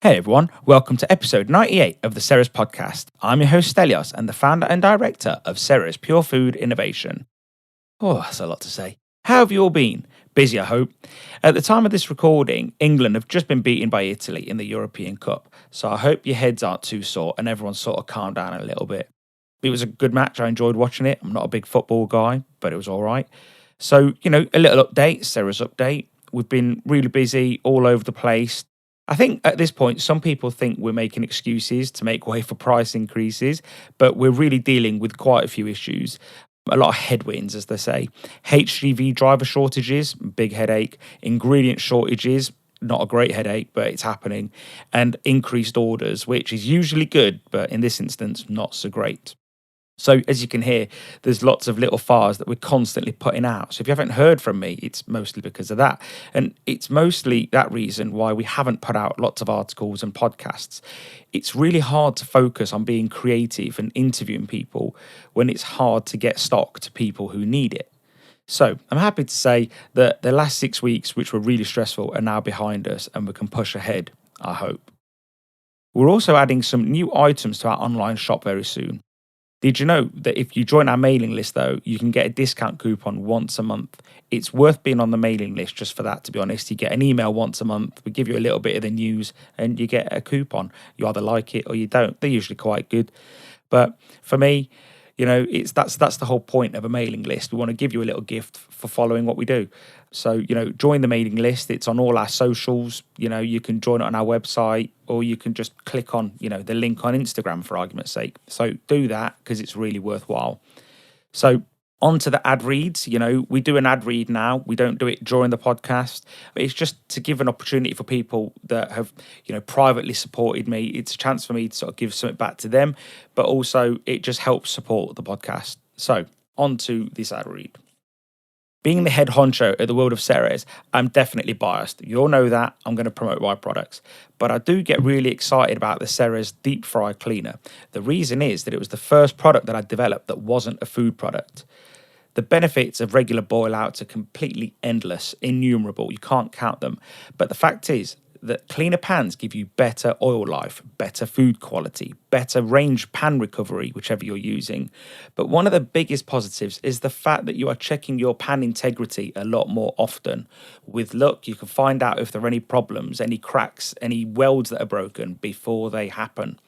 Hey everyone, welcome to episode 98 of the Ceres podcast. I'm your host Stelios and the founder and director of Ceres Pure Food Innovation. Oh, that's a lot to say. How have you all been? Busy, I hope. At the time of this recording, England have just been beaten by Italy in the European Cup, so I hope your heads aren't too sore and everyone's sort of calmed down a little bit. It was a good match, I enjoyed watching it. I'm not a big football guy, but it was alright. So, a little update, Ceres update. We've been really busy all over the place. I think at this point, some people think we're making excuses to make way for price increases, but we're really dealing with quite a few issues. A lot of headwinds, as they say. HGV driver shortages, big headache. Ingredient shortages, not a great headache, but it's happening. And increased orders, which is usually good, but in this instance, not so great. So as you can hear, there's lots of little fires that we're constantly putting out. So if you haven't heard from me, it's mostly because of that. And it's mostly that reason why we haven't put out lots of articles and podcasts. It's really hard to focus on being creative and interviewing people when it's hard to get stock to people who need it. So I'm happy to say that the last 6 weeks, which were really stressful, are now behind us and we can push ahead, I hope. We're also adding some new items to our online shop very soon. Did you know that if you join our mailing list, though, you can get a discount coupon once a month? It's worth being on the mailing list just for that, to be honest. You get an email once a month. We give you a little bit of the news and you get a coupon. You either like it or you don't. They're usually quite good. But for me, that's the whole point of a mailing list. We want to give you a little gift for following what we do. So, join the mailing list. It's on all our socials. You can join it on our website or you can just click on, the link on Instagram for argument's sake. So do that because it's really worthwhile. So on to the ad reads. We do an ad read now. We don't do it during the podcast. But it's just to give an opportunity for people that have, privately supported me. It's a chance for me to sort of give something back to them, but also it just helps support the podcast. So on to this ad read. Being the head honcho at the world of Ceres, I'm definitely biased. You all know that. I'm going to promote my products. But I do get really excited about the Ceres deep fry cleaner. The reason is that it was the first product that I developed that wasn't a food product. The benefits of regular boil outs are completely endless, innumerable. You can't count them. But the fact is that cleaner pans give you better oil life, better food quality, better range pan recovery, whichever you're using. But one of the biggest positives is the fact that you are checking your pan integrity a lot more often. With luck, you can find out if there are any problems, any cracks, any welds that are broken before they happen.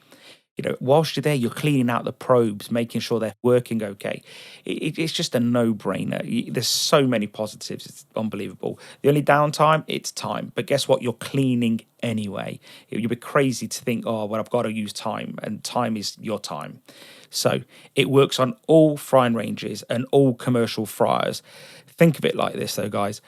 Whilst you're there, you're cleaning out the probes, making sure they're working okay. It's just a no-brainer. There's so many positives. It's unbelievable. The only downtime, it's time. But guess what? You're cleaning anyway. You'd be crazy to think, I've got to use time, and time is your time. So it works on all frying ranges and all commercial fryers. Think of it like this, though, guys.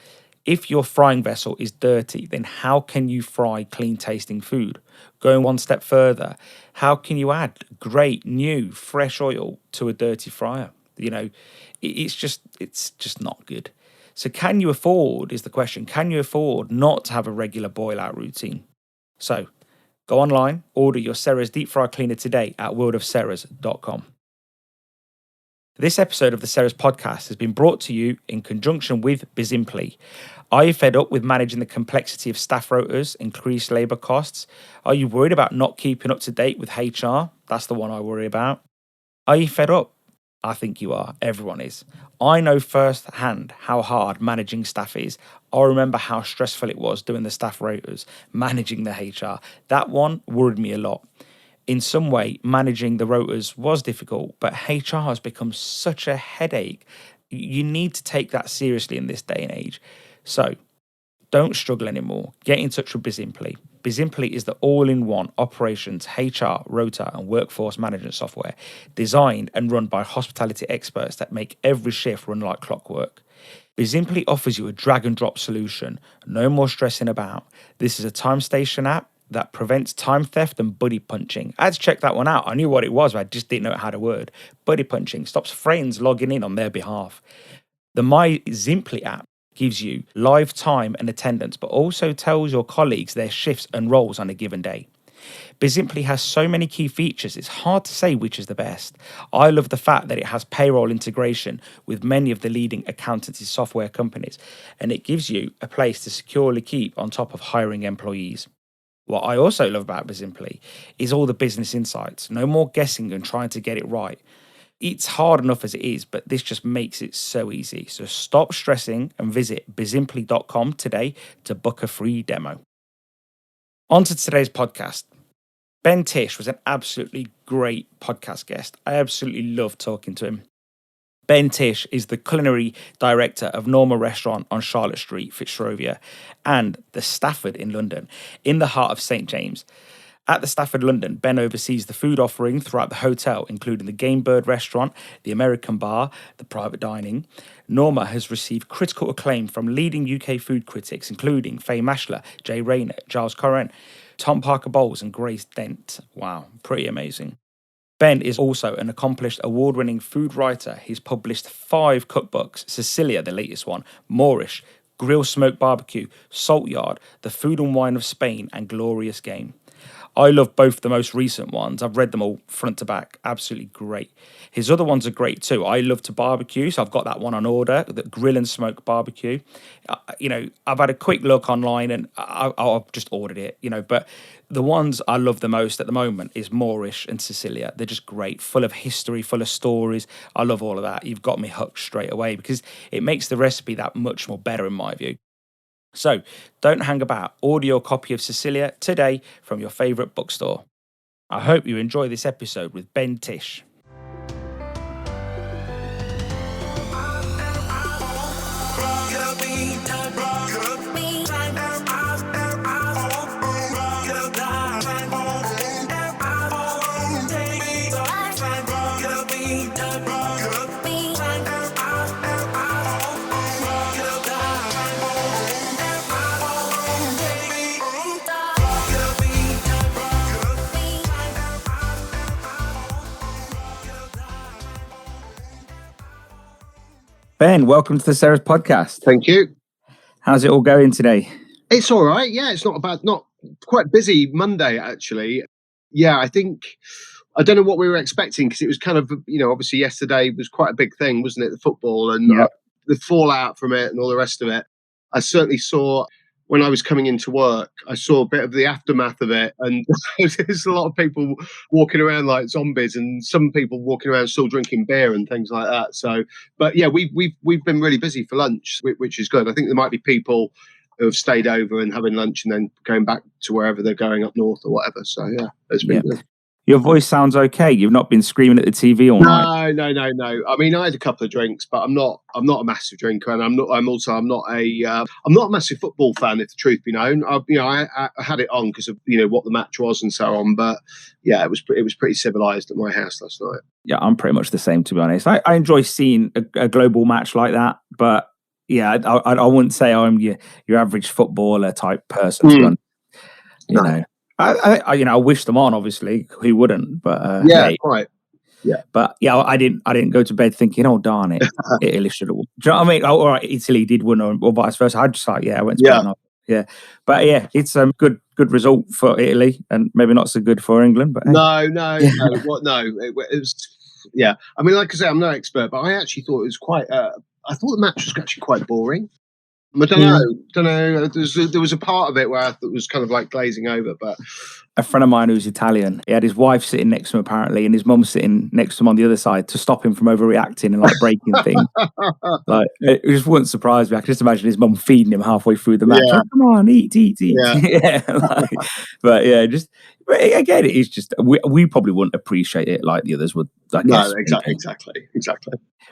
If your frying vessel is dirty, then how can you fry clean tasting food? Going one step further, how can you add great, new, fresh oil to a dirty fryer? It's just not good. So can you afford, is the question, can you afford not to have a regular boil out routine? So go online, order your Ceres deep fry cleaner today at worldofceres.com. This episode of the Ceres podcast has been brought to you in conjunction with Bizimply. Are you fed up with managing the complexity of staff rotas, increased labour costs? Are you worried about not keeping up to date with HR? That's the one I worry about. Are you fed up? I think you are. Everyone is. I know firsthand how hard managing staff is. I remember how stressful it was doing the staff rotas, managing the HR. That one worried me a lot. In some way, managing the rotas was difficult, but HR has become such a headache. You need to take that seriously in this day and age. So, don't struggle anymore. Get in touch with Bizimply. Bizimply is the all-in-one operations, HR, rota, and workforce management software designed and run by hospitality experts that make every shift run like clockwork. Bizimply offers you a drag-and-drop solution. No more stressing about. This is a time station app that prevents time theft and buddy punching. I had to check that one out. I knew what it was, but I just didn't know it had a word. Buddy punching stops friends logging in on their behalf. The My Zimply app gives you live time and attendance, but also tells your colleagues their shifts and roles on a given day. Bizimply has so many key features, it's hard to say which is the best. I love the fact that it has payroll integration with many of the leading accountancy software companies, and it gives you a place to securely keep on top of hiring employees. What I also love about Bizimply is all the business insights. No more guessing and trying to get it right. It's hard enough as it is, but this just makes it so easy. So stop stressing and visit bizimply.com today to book a free demo. On to today's podcast. Ben Tish was an absolutely great podcast guest. I absolutely loved talking to him. Ben Tish is the culinary director of Norma restaurant on Charlotte Street, Fitzrovia, and the Stafford in London, in the heart of St. James. At the Stafford London, Ben oversees the food offering throughout the hotel, including the Game Bird restaurant, the American bar, the private dining. Norma has received critical acclaim from leading UK food critics, including Fay Maschler, Rayner, Giles Coren, Tom Parker Bowles, and Grace Dent. Wow, pretty amazing. Ben is also an accomplished award-winning food writer. He's published 5 cookbooks: Sicilia, the latest one, Moorish, Smoke BBQ, Salt Yard, The Food and Wine of Spain, and Glorious Game. I love both the most recent ones. I've read them all front to back. Absolutely great. His other ones are great too. I love to barbecue, so I've got that one on order, the Grill and Smoke BBQ. I've had a quick look online and I've just ordered it, but the ones I love the most at the moment is Moorish and Sicilia. They're just great, full of history, full of stories. I love all of that. You've got me hooked straight away because it makes the recipe that much more better in my view. So don't hang about. Order your copy of Sicilia today from your favourite bookstore. I hope you enjoy this episode with Ben Tish. Ben, welcome to the Ceres podcast. Thank you. How's it all going today? It's all right. Yeah, it's not bad. Not quite busy Monday, actually. Yeah, I don't know what we were expecting because it was kind of, obviously yesterday was quite a big thing, wasn't it? The football and the fallout from it and all the rest of it. I certainly saw when I was coming into work, I saw a bit of the aftermath of it. And there's a lot of people walking around like zombies and some people walking around still drinking beer and things like that. So, but yeah, we've been really busy for lunch, which is good. I think there might be people who have stayed over and having lunch and then going back to wherever they're going up north or whatever. So yeah, it's been good. Your voice sounds okay. You've not been screaming at the TV all night. No. I mean, I had a couple of drinks, but I'm not a massive drinker, and I'm not a massive football fan, if the truth be known. I had it on because of what the match was and so on. But yeah, it was pretty civilized at my house last night. Yeah, I'm pretty much the same, to be honest. I enjoy seeing a global match like that, but yeah, I wouldn't say I'm your average footballer type person. To be honest. No. I wish them on, obviously. Who wouldn't? But quite. Yeah. But yeah, I didn't go to bed thinking, oh darn it, Italy should have won. Do you know what I mean? Oh, all right, Italy did win, or vice versa. I just I went to bed. Yeah. But yeah, it's a good result for Italy, and maybe not so good for England. But no. It was. Yeah. I mean, like I say, I'm no expert, but I actually thought it was quite. I thought the match was actually quite boring. I don't know. There was a part of it where I thought it was kind of like glazing over, but a friend of mine who's Italian, he had his wife sitting next to him apparently, and his mum sitting next to him on the other side to stop him from overreacting and like breaking things. Like it just wouldn't surprise me. I can just imagine his mum feeding him halfway through the match. Yeah. Like, come on, eat. Yeah. But again, it is just we probably wouldn't appreciate it like the others would. I guess. No, exactly.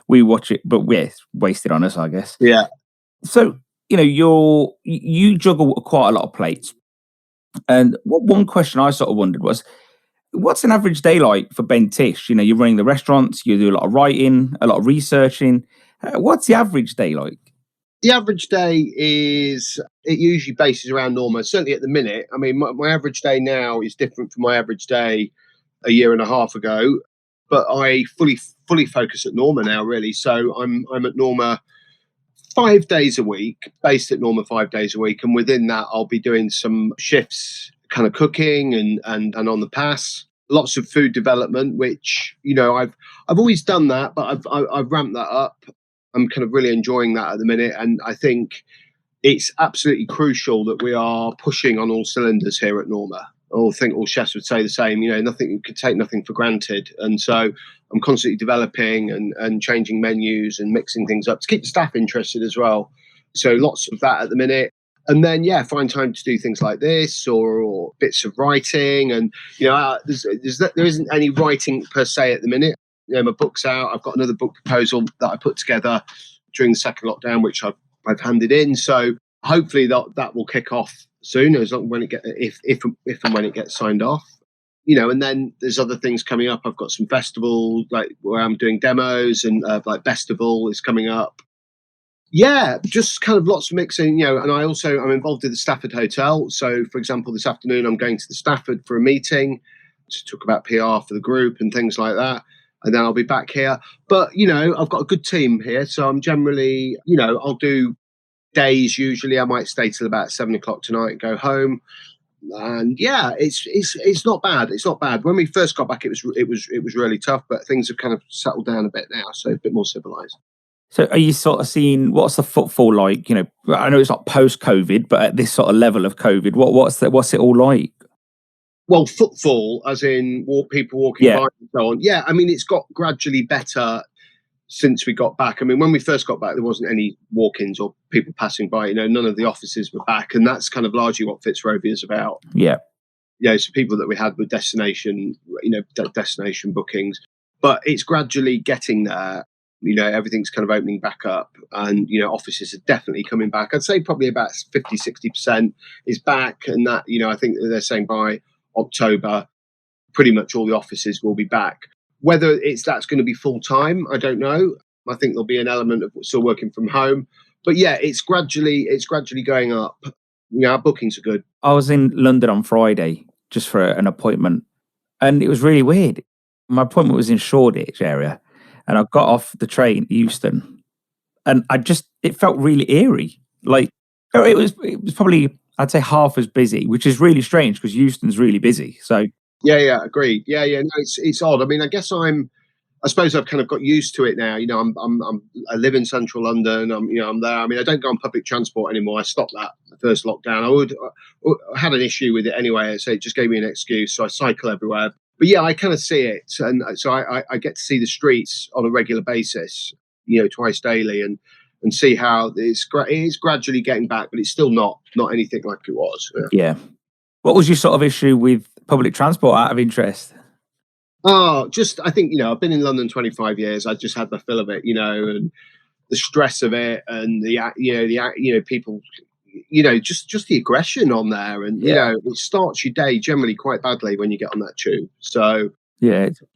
We watch it, but we're wasted on us, I guess. Yeah. So. You juggle quite a lot of plates. And one question I sort of wondered was, what's an average day like for Ben Tish? You're running the restaurants, you do a lot of writing, a lot of researching. What's the average day like? The average day it usually bases around Norma, certainly at the minute. I mean, my average day now is different from my average day a year and a half ago, but I fully focus at Norma now, really. So I'm at Norma 5 days a week, based at Norma 5 days a week. And within that, I'll be doing some shifts, kind of cooking and on the pass, lots of food development, which, I've always done that, but I've ramped that up. I'm kind of really enjoying that at the minute. And I think, it's absolutely crucial that we are pushing on all cylinders here at Norma. I think all chefs would say the same. Nothing, you could take nothing for granted, and so I'm constantly developing and changing menus and mixing things up to keep the staff interested as well. So lots of that at the minute. And then, find time to do things like this or bits of writing. And, there isn't any writing per se at the minute. My book's out. I've got another book proposal that I put together during the second lockdown, which I've handed in. So hopefully that will kick off soon, if and when it gets signed off. And then there's other things coming up. I've got some festivals like where I'm doing demos, and like Festival is coming up. Yeah, just kind of lots of mixing, and I'm involved in the Stafford Hotel. So, for example, this afternoon I'm going to the Stafford for a meeting to talk about PR for the group and things like that. And then I'll be back here. But, I've got a good team here. So I'm generally, I'll do days usually. I might stay till about 7:00 tonight and go home. And it's not bad. It's not bad. When we first got back, it was really tough, but things have kind of settled down a bit now. So a bit more civilized. So are you sort of seeing, what's the footfall like? I know it's not post-COVID, but at this sort of level of COVID, what's it all like? Well, footfall, as in people walking by and so on. Yeah, I mean, it's got gradually better since we got back. I mean, when we first got back, there wasn't any walk-ins or people passing by. None of the offices were back. And that's kind of largely what Fitzrovia is about. Yeah. Yeah, so people that we had were destination bookings. But it's gradually getting there. Everything's kind of opening back up, and offices are definitely coming back. I'd say probably about 50-60% is back, and that I think they're saying by October pretty much all the offices will be back. Whether that's going to be full time, I don't know. I think there'll be an element of still working from home, but it's gradually going up. Our bookings are good. I was in London on Friday just for an appointment, and it was really weird. My appointment was in Shoreditch area. And I got off the train, Euston, and it felt really eerie. Like it was probably, I'd say, half as busy, which is really strange because Euston's really busy. So yeah, agreed. Yeah, no, it's odd. I mean, I guess I suppose I've kind of got used to it now. I live in central London. I'm there. I mean, I don't go on public transport anymore. I stopped that the first lockdown. I had an issue with it anyway, so it just gave me an excuse. So I cycle everywhere. But I kind of see it, and so I get to see the streets on a regular basis, twice daily, and see how it is gradually getting back, but it's still not anything like it was. Yeah. What was your sort of issue with public transport, out of interest? Oh, just I think I've been in London 25 years. I just had the feel of it, and the stress of it, and the people. Just the aggression on there, and it starts your day generally quite badly when you get on that tube. So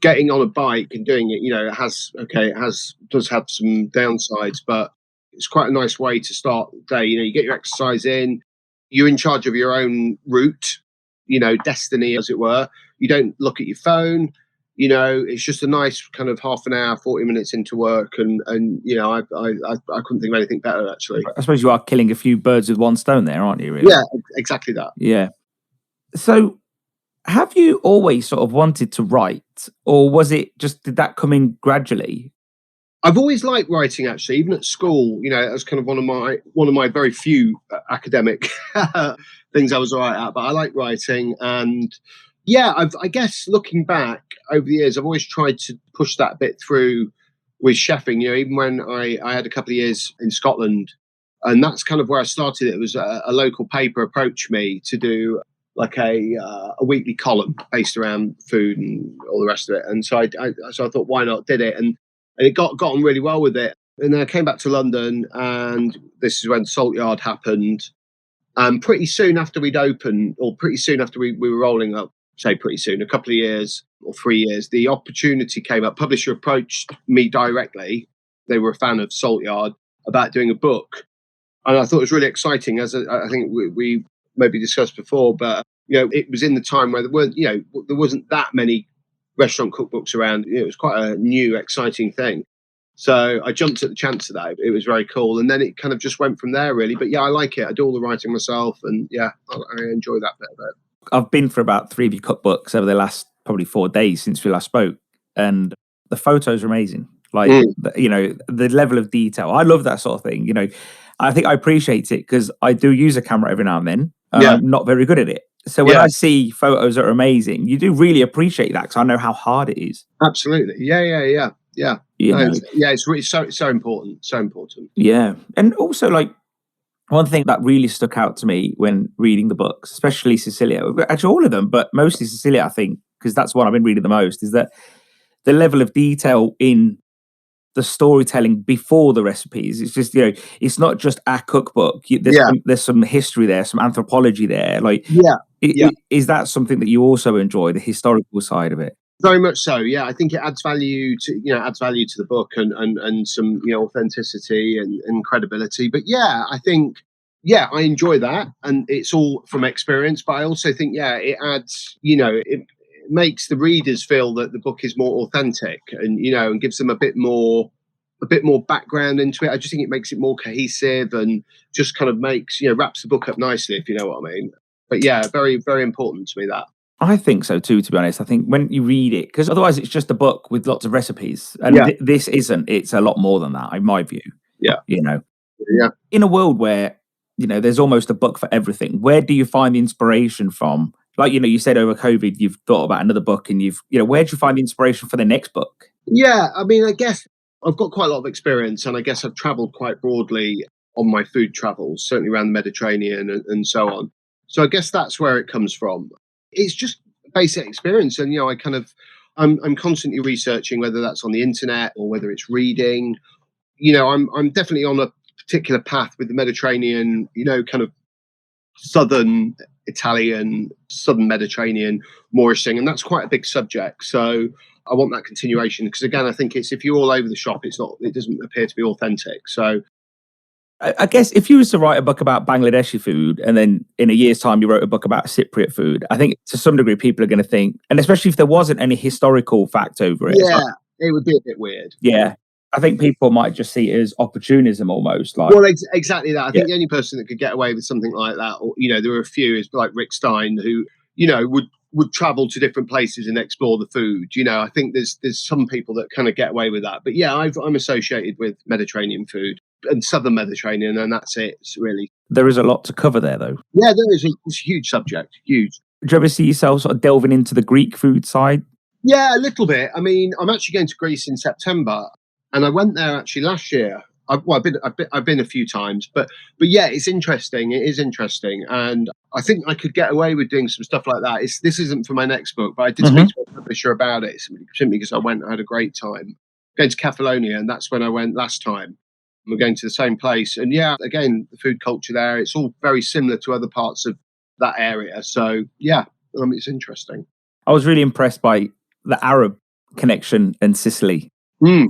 getting on a bike and doing it, it does have some downsides, but it's quite a nice way to start the day. You get your exercise in, you're in charge of your own route, destiny, as it were. You don't look at your phone. It's just a nice kind of half an hour, 40 minutes into work, and I couldn't think of anything better, actually. I suppose you are killing a few birds with one stone there, aren't you, really? Yeah, exactly that. Yeah. So have you always sort of wanted to write, or did that come in gradually? I've always liked writing, actually, even at school. It was kind of one of my very few academic things I was all right at, but I like writing. And I guess looking back over the years, I've always tried to push that bit through with chefing. Even when I had a couple of years in Scotland, and that's kind of where I started. It was a local paper approached me to do like a weekly column based around food and all the rest of it. And so I thought, why not? Did it, and it got on really well with it. And then I came back to London, and this is when Salt Yard happened. And pretty soon after we'd opened, or pretty soon after we were rolling up, say pretty soon, a couple of years or 3 years, the opportunity came up. Publisher approached me directly. They were a fan of Salt Yard about doing a book. And I thought it was really exciting, as I think we maybe discussed before, but it was in the time where there wasn't that many restaurant cookbooks around. It was quite a new, exciting thing. So I jumped at the chance of that. It was very cool. And then it kind of just went from there, really. But I like it. I do all the writing myself, and I enjoy that bit of it. I've been for about 3 of your cookbooks over the last probably 4 days since we last spoke, and the photos are amazing. Like, the level of detail. I love that sort of thing. I think I appreciate it because I do use a camera every now and then, and Yeah. I'm not very good at it. So when Yeah. I see photos that are amazing, you do really appreciate that because I know how hard it is. Absolutely. Yeah. You No, know, it's really so important. So important. yeah. And also, like, one thing that really stuck out to me when reading the books, especially Sicilia, actually all of them, but mostly Sicilia, I think, because that's what I've been reading the most, is that the level of detail in the storytelling before the recipes. It's just, it's not just a cookbook. Yeah. There's some history there, some anthropology there. Like, Yeah. is that something that you also enjoy, the historical side of it? Very much so. Yeah, I think it adds value to the book and some authenticity and credibility. But yeah, I think I enjoy that, and it's all from experience. But I also think it adds it makes the readers feel that the book is more authentic, and gives them a bit more background into it. I just think it makes it more cohesive and just kind of makes wraps the book up nicely, if you know what I mean. But yeah, very very important to me that. I think so too, to be honest. I think when you read it, because otherwise it's just a book with lots of recipes. And Yeah. this isn't, it's a lot more than that, in my view. Yeah. Yeah. In a world where, there's almost a book for everything, where do you find the inspiration from? Like, you said over COVID, you've thought about another book and where do you find the inspiration for the next book? Yeah, I mean, I guess I've got quite a lot of experience, and I guess I've travelled quite broadly on my food travels, certainly around the Mediterranean and so on. So I guess that's where it comes from. It's just basic experience, and I'm constantly researching, whether that's on the internet or whether it's reading. I'm definitely on a particular path with the Mediterranean, kind of southern Italian, southern Mediterranean Moorish thing, and that's quite a big subject. So I want that continuation because, again, I think if you're all over the shop, it doesn't appear to be authentic. So I guess if you was to write a book about Bangladeshi food and then in a year's time you wrote a book about Cypriot food, I think to some degree people are going to think, and especially if there wasn't any historical fact over it. Yeah, it would be a bit weird. Yeah. I think people might just see it as opportunism almost. Like, well, exactly that. I think the only person that could get away with something like that, or there were a few, is like Rick Stein, who would travel to different places and explore the food. I think there's some people that kind of get away with that. But yeah, I'm associated with Mediterranean food and southern Mediterranean, and that's it. It's really, there is a lot to cover there, though. Yeah, there is. It's a huge subject. Huge. Do you ever see yourself sort of delving into the Greek food side? Yeah, a little bit. I mean, I'm actually going to Greece in September, and I went there actually last year. I've been a few times, but yeah, it's interesting. It is interesting, and I think I could get away with doing some stuff like that. This isn't for my next book, but I did speak to a publisher about it simply because I went. I had a great time going to Catalonia, and that's when I went last time. We're going to the same place, and yeah, again, the food culture there, it's all very similar to other parts of that area. So yeah, it's interesting. I was really impressed by the Arab connection in Sicily.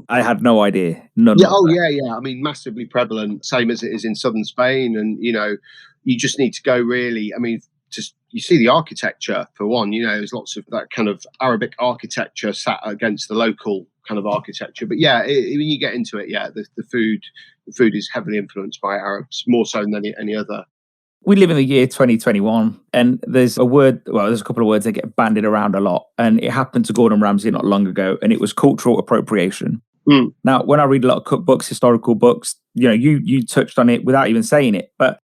I had no idea. None. Yeah. Yeah. I mean, massively prevalent, same as it is in southern Spain. And, you just need to go really, I mean, just you see the architecture for one, there's lots of that kind of Arabic architecture sat against the local kind of architecture. But yeah, when you get into it, yeah, the food is heavily influenced by Arabs, more so than any other. We live in the year 2021, and there's a couple of words that get bandied around a lot, and it happened to Gordon Ramsay not long ago, and it was cultural appropriation. Now, when I read a lot of cookbooks, historical books, you touched on it without even saying it, but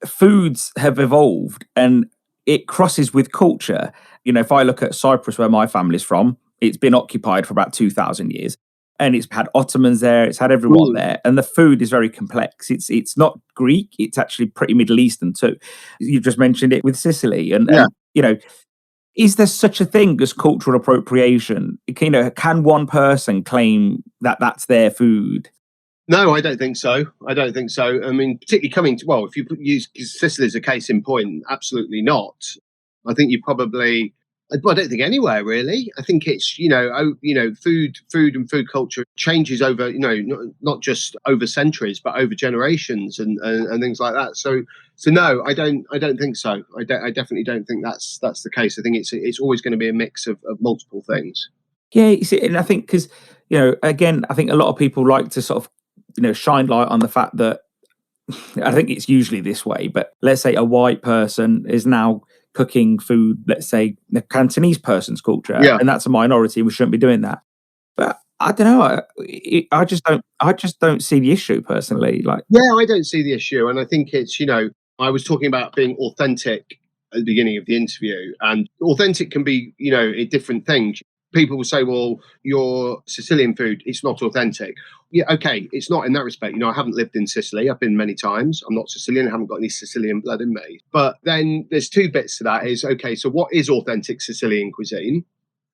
foods have evolved, and it crosses with culture. If I look at Cyprus, where my family's from, it's been occupied for about 2,000 years. And it's had Ottomans there, it's had everyone there, and the food is very complex. It's not Greek, it's actually pretty Middle Eastern too. You just mentioned it with Sicily, and is there such a thing as cultural appropriation? Can one person claim that that's their food? No, I don't think so. I mean, particularly if you use Sicily as a case in point, absolutely not. I think you probably. I don't think anywhere really. I think it's food and food culture changes over not just over centuries but over generations and things like that. So no, I don't think so. I definitely don't think that's the case. I think it's always going to be a mix of multiple things. Yeah, you see, and I think because again, I think a lot of people like to sort of shine light on the fact that I think it's usually this way. But let's say a white person is now cooking food, let's say the Cantonese person's culture, and that's a minority, and we shouldn't be doing that. But I don't know. I just don't see the issue personally. Like, Yeah, I don't see the issue, and I think it's, I was talking about being authentic at the beginning of the interview, and authentic can be, a different thing. People will say, "Well, your Sicilian food, it's not authentic." Yeah, okay, it's not in that respect. I haven't lived in Sicily. I've been many times. I'm not Sicilian. I haven't got any Sicilian blood in me. But then there's two bits to that. Is okay. So what is authentic Sicilian cuisine?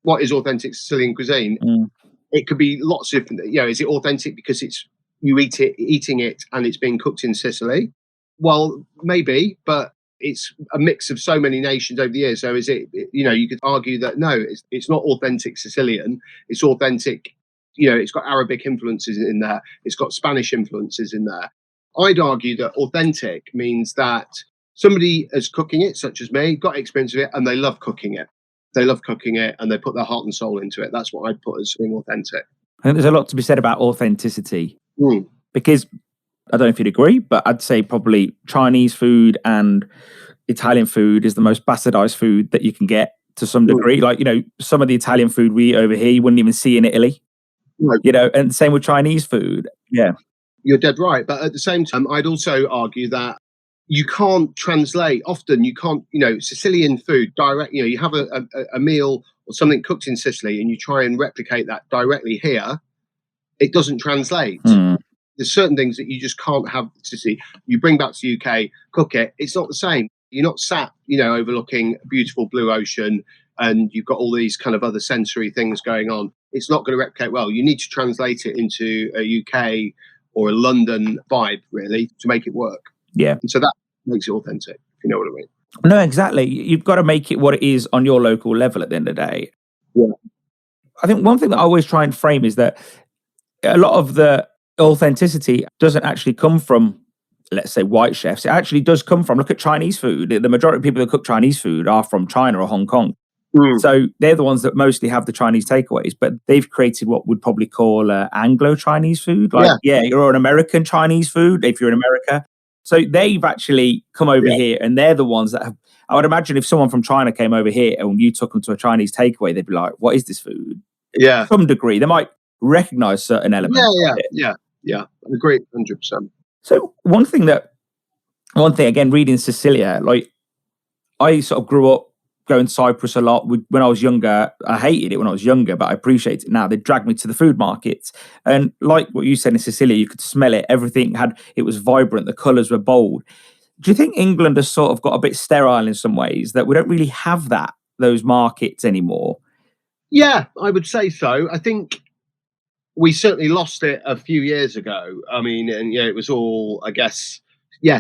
What is authentic Sicilian cuisine? mm, It could be lots of, is it authentic because it's you eating it and it's being cooked in Sicily? Well, maybe, but it's a mix of so many nations over the years. So is it, you could argue that no, it's not authentic Sicilian. It's authentic, it's got Arabic influences in there. It's got Spanish influences in there. I'd argue that authentic means that somebody is cooking it, such as me, got experience of it, and they love cooking it. They love cooking it and they put their heart and soul into it. That's what I'd put as being authentic. I think there's a lot to be said about authenticity Mm. because I don't know if you'd agree, but I'd say probably Chinese food and Italian food is the most bastardized food that you can get to some degree. Like, some of the Italian food we eat over here, you wouldn't even see in Italy, No, and same with Chinese food. Yeah. you're dead right. But at the same time, I'd also argue that you can't translate. Often you can't, Sicilian food direct, you have a meal or something cooked in Sicily and you try and replicate that directly here. It doesn't translate. Mm. There's certain things that you just can't have to see. You bring back to the UK, cook it. It's not the same. You're not sat, overlooking a beautiful blue ocean and you've got all these kind of other sensory things going on. It's not going to replicate well. You need to translate it into a UK or a London vibe, really, to make it work. Yeah. And so that makes it authentic, if you know what I mean. No, exactly. You've got to make it what it is on your local level at the end of the day. Yeah. I think one thing that I always try and frame is that a lot of the authenticity doesn't actually come from, let's say, white chefs. It actually does come from, look at Chinese food. The majority of people that cook Chinese food are from China or Hong Kong. So they're the ones that mostly have the Chinese takeaways, but they've created what we'd probably call Anglo-Chinese food. Like, you're an American Chinese food if you're in America. So they've actually come over here and they're the ones that have, I would imagine if someone from China came over here and you took them to a Chinese takeaway, they'd be like, what is this food? Yeah. To some degree, they might recognize certain elements. Yeah. I agree 100%. So one thing again, reading Sicilia, like I sort of grew up going to Cyprus a lot. When I was younger, I hated it when I was younger, but I appreciate it now. They dragged me to the food markets. And like what you said in Sicilia, you could smell it. It was vibrant. The colours were bold. Do you think England has sort of got a bit sterile in some ways, that we don't really have those markets anymore? Yeah, I would say so. I think we certainly lost it a few years ago. I mean, and it was all, I guess,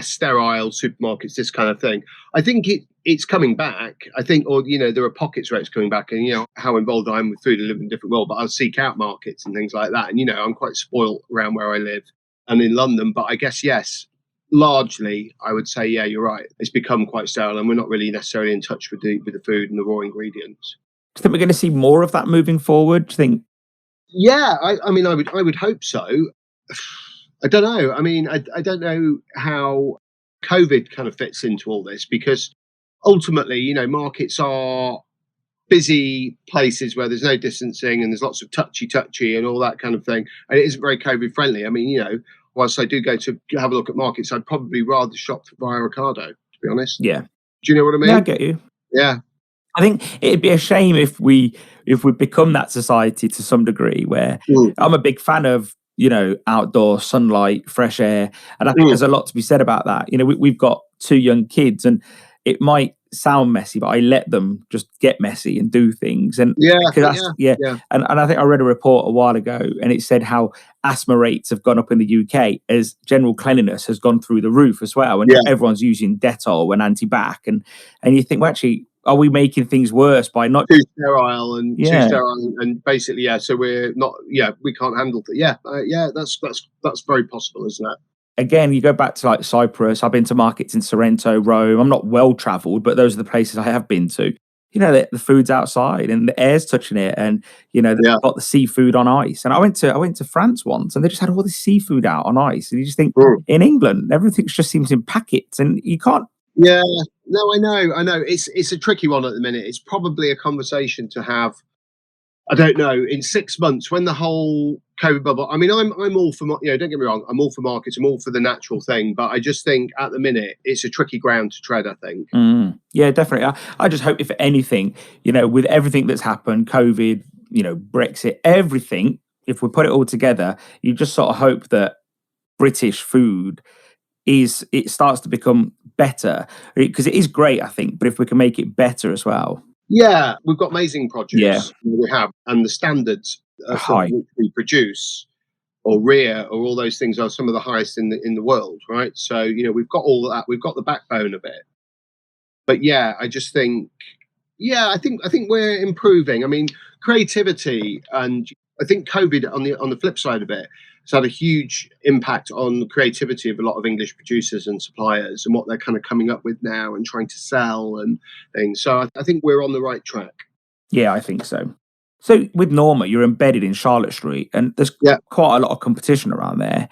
sterile supermarkets, this kind of thing. I think it's coming back. I think, or there are pockets where it's coming back, and how involved I am with food, I live in a different world, but I'll seek out markets and things like that. And I'm quite spoiled around where I live and in London. But I guess largely, I would say, yeah, you're right. It's become quite sterile, and we're not really necessarily in touch with the food and the raw ingredients. Do you think we're going to see more of that moving forward? Do you think? Yeah, I mean, I would hope so. I don't know. I mean, I don't know how COVID kind of fits into all this, because ultimately, markets are busy places where there's no distancing and there's lots of touchy and all that kind of thing. And it isn't very COVID friendly. I mean, whilst I do go to have a look at markets, I'd probably rather shop via Ocado, to be honest. Yeah. Do you know what I mean? Yeah, I get you. Yeah. I think it'd be a shame if we become that society to some degree, where I'm a big fan of, outdoor sunlight, fresh air. And I think there's a lot to be said about that. We've got 2 young kids, and it might sound messy, but I let them just get messy and do things. And And I think I read a report a while ago, and it said how asthma rates have gone up in the UK as general cleanliness has gone through the roof as well. And everyone's using Dettol and anti-bac. And you think, well, actually, are we making things worse by not too sterile and basically, so we're not, we can't handle it. That's very possible, isn't it? Again, you go back to like Cyprus. I've been to markets in Sorrento, Rome. I'm not well traveled, but those are the places I have been to. The food's outside and the air's touching it, and they've got the seafood on ice. And I went to France once, and they just had all this seafood out on ice. And you just think, in England, everything just seems in packets, and you can't. Yeah, no, I know. It's a tricky one at the minute. It's probably a conversation to have I don't know, in 6 months when the whole COVID bubble. I mean, I'm all for, don't get me wrong, I'm all for markets, I'm all for the natural thing, but I just think at the minute it's a tricky ground to tread, I think. Yeah, definitely. I just hope, if anything, with everything that's happened, COVID, Brexit, everything, if we put it all together, you just sort of hope that British food it starts to become better, because it is great, I think, but if we can make it better as well. Yeah, we've got amazing Yeah. produce. We have, and the standards for High. which we produce or rear or all those things are some of the highest in the world, right? So we've got all that. We've got the backbone of it. But yeah, I just think, I think we're improving. I mean, creativity, and I think COVID on the flip side of it has had a huge impact on the creativity of a lot of English producers and suppliers and what they're kind of coming up with now and trying to sell and things. So I think we're on the right track. Yeah, I think so. So with Norma, you're embedded in Charlotte Street, and there's Yeah. quite a lot of competition around there.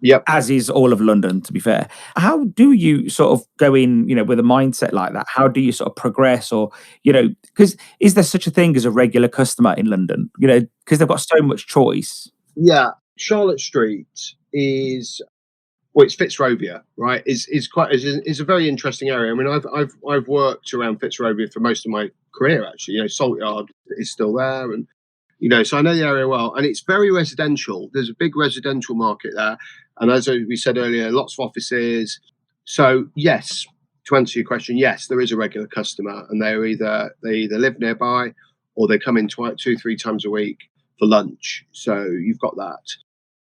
Yep. As is all of London, to be fair. How do you sort of go in, with a mindset like that? How do you sort of progress, or, because is there such a thing as a regular customer in London? Because they've got so much choice. Yeah. Charlotte Street is, well, it's Fitzrovia, right? Is a very interesting area. I mean, I've worked around Fitzrovia for most of my career, actually. Saltyard is still there, and so I know the area well, and it's very residential. There's a big residential market there, and as we said earlier, lots of offices. So yes, to answer your question, yes, there is a regular customer, and they either live nearby or they come in 2-3 times a week for lunch. So you've got that.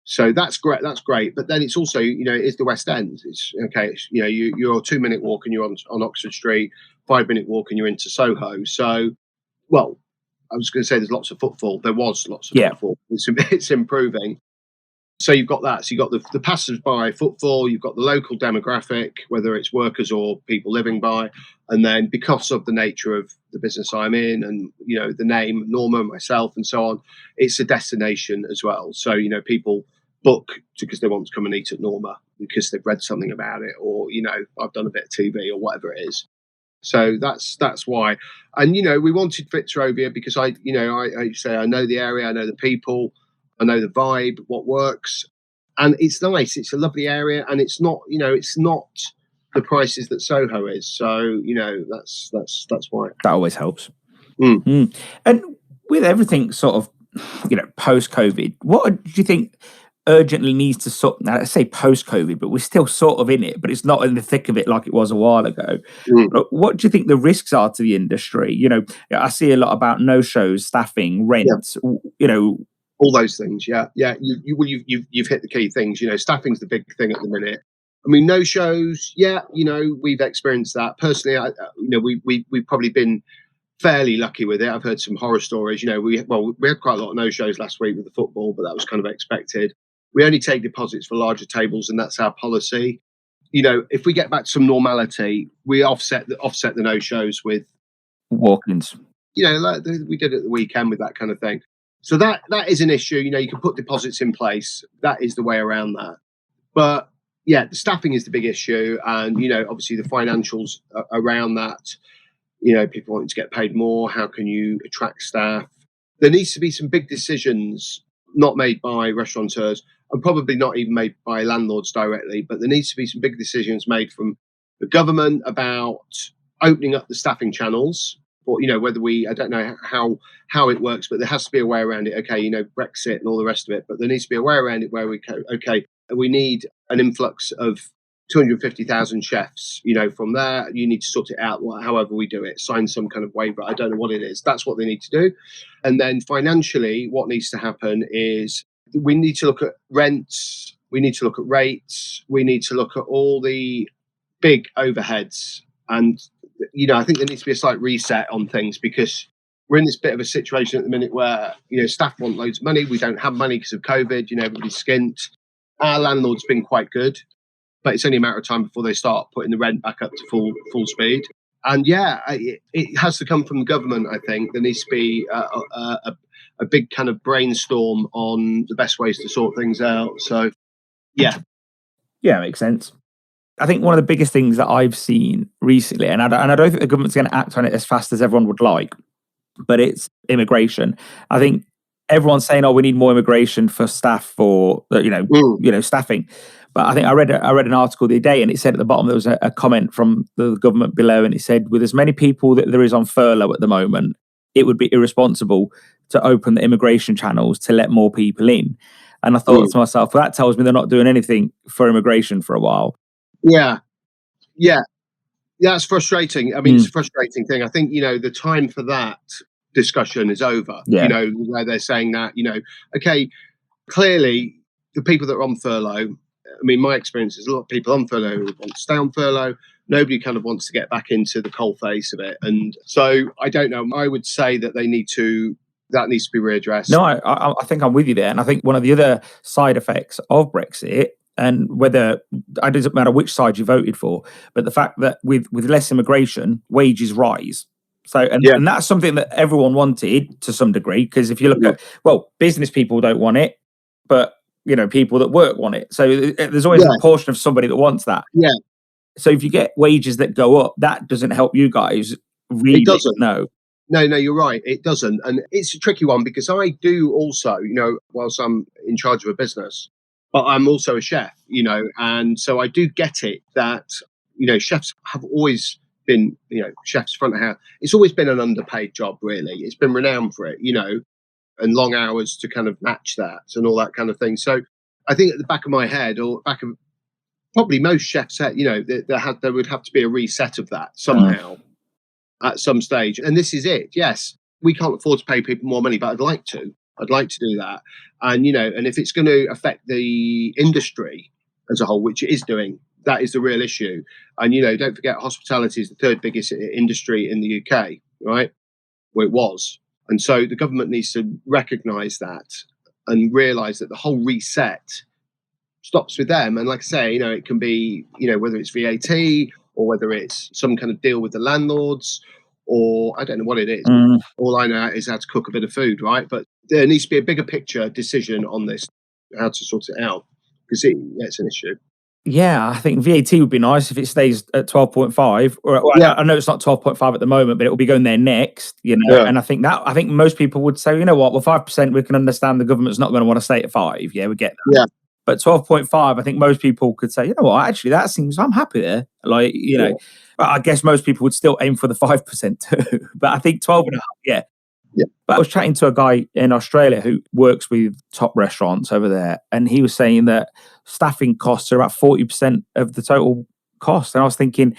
So that's great. That's great. But then it's also, it's the West End. It's okay. It's, you're a 2-minute walk and you're on Oxford Street, 5-minute walk and you're into Soho. So, well, I was going to say there's lots of footfall. There was lots of footfall. It's improving. So you've got that. So you've got the passers-by footfall. You've got the local demographic, whether it's workers or people living by. And then because of the nature of the business I'm in and, the name, Norma, myself, and so on, it's a destination as well. So, people book because they want to come and eat at Norma because they've read something about it, or, I've done a bit of TV or whatever it is. So that's why. And, we wanted Fitzrovia because I say I know the area, I know the people, I know the vibe, what works. And it's nice. It's a lovely area, and it's not the prices that Soho is. So, that's why. That always helps. And with everything sort of, post-COVID, what do you think urgently needs to sort? Now, I say post-COVID, but we're still sort of in it, but it's not in the thick of it like it was a while ago. What do you think the risks are to the industry? I see a lot about no-shows, staffing, rent, all those things. Yeah. You've hit the key things. Staffing's the big thing at the minute. I mean, no shows. Yeah, we've experienced that personally. We've probably been fairly lucky with it. I've heard some horror stories. We had quite a lot of no shows last week with the football, but that was kind of expected. We only take deposits for larger tables, and that's our policy. If we get back to some normality, we offset the no shows with walk-ins. Like we did at the weekend with that kind of thing. So that is an issue. You can put deposits in place. That is the way around that. But yeah, the staffing is the big issue, and obviously the financials around that. People wanting to get paid more. How can you attract staff? There needs to be some big decisions not made by restaurateurs, and probably not even made by landlords directly. But there needs to be some big decisions made from the government about opening up the staffing channels. Or whether I don't know how it works, but there has to be a way around it. Okay, Brexit and all the rest of it, but there needs to be a way around it where we need an influx of 250,000 chefs. From there, you need to sort it out. However we do it, sign some kind of waiver. I don't know what it is. That's what they need to do. And then financially, what needs to happen is we need to look at rents. We need to look at rates. We need to look at all the big overheads. And I think there needs to be a slight reset on things, because we're in this bit of a situation at the minute where, staff want loads of money. We don't have money because of COVID. Everybody's skint. Our landlord's been quite good, but it's only a matter of time before they start putting the rent back up to full speed. And it has to come from the government. I think there needs to be a big kind of brainstorm on the best ways to sort things out. So, yeah, makes sense. I think one of the biggest things that I've seen recently, and I don't think the government's going to act on it as fast as everyone would like, but it's immigration. I think everyone's saying, "Oh, we need more immigration for staff for staffing." But I think I read an article the other day, and it said at the bottom there was a comment from the government below, and it said, "With as many people that there is on furlough at the moment, it would be irresponsible to open the immigration channels to let more people in." And I thought to myself, well, that tells me they're not doing anything for immigration for a while. Yeah, that's frustrating. I mean, it's a frustrating thing. I think, the time for that discussion is over, Yeah. where they're saying that, okay, clearly the people that are on furlough, I mean, my experience is a lot of people on furlough who want to stay on furlough. Nobody kind of wants to get back into the coal face of it. And so I don't know. I would say that that needs to be readdressed. No, I think I'm with you there. And I think one of the other side effects of Brexit, and whether it doesn't matter which side you voted for, but the fact that with less immigration, wages rise. So, and that's something that everyone wanted to some degree, because if you look at, business people don't want it, but people that work want it. So there's always a portion of somebody that wants that. Yeah. So if you get wages that go up, that doesn't help you guys. Really, it doesn't. No, you're right. It doesn't. And it's a tricky one because I do also, whilst I'm in charge of a business, but I'm also a chef, and so I do get it that, chefs have always been, chefs front of house. It's always been an underpaid job, really. It's been renowned for it, and long hours to kind of match that and all that kind of thing. So I think at the back of my head, or back of probably most chefs, there would have to be a reset of that somehow at some stage. And this is it. Yes, we can't afford to pay people more money, but I'd like to do that. And, and if it's going to affect the industry as a whole, which it is doing, that is the real issue. And, don't forget, hospitality is the third biggest industry in the UK, right? Well, it was. And so the government needs to recognise that and realise that the whole reset stops with them. And like I say, it can be, whether it's VAT or whether it's some kind of deal with the landlords, or I don't know what it is. All I know is how to cook a bit of food, right? But there needs to be a bigger picture decision on this, how to sort it out, because it's an issue. Yeah, I think VAT would be nice if it stays at 12.5. I know it's not 12.5 at the moment, but it will be going there next, And I think most people would say, what, 5%, we can understand the government's not going to want to stay at 5. Yeah, we get that. Yeah. But 12.5, I think most people could say, actually, that seems, I'm happy there. Like, but I guess most people would still aim for the 5% too. But I think 12.5, yeah. But I was chatting to a guy in Australia who works with top restaurants over there, and he was saying that staffing costs are about 40% of the total cost. And I was thinking,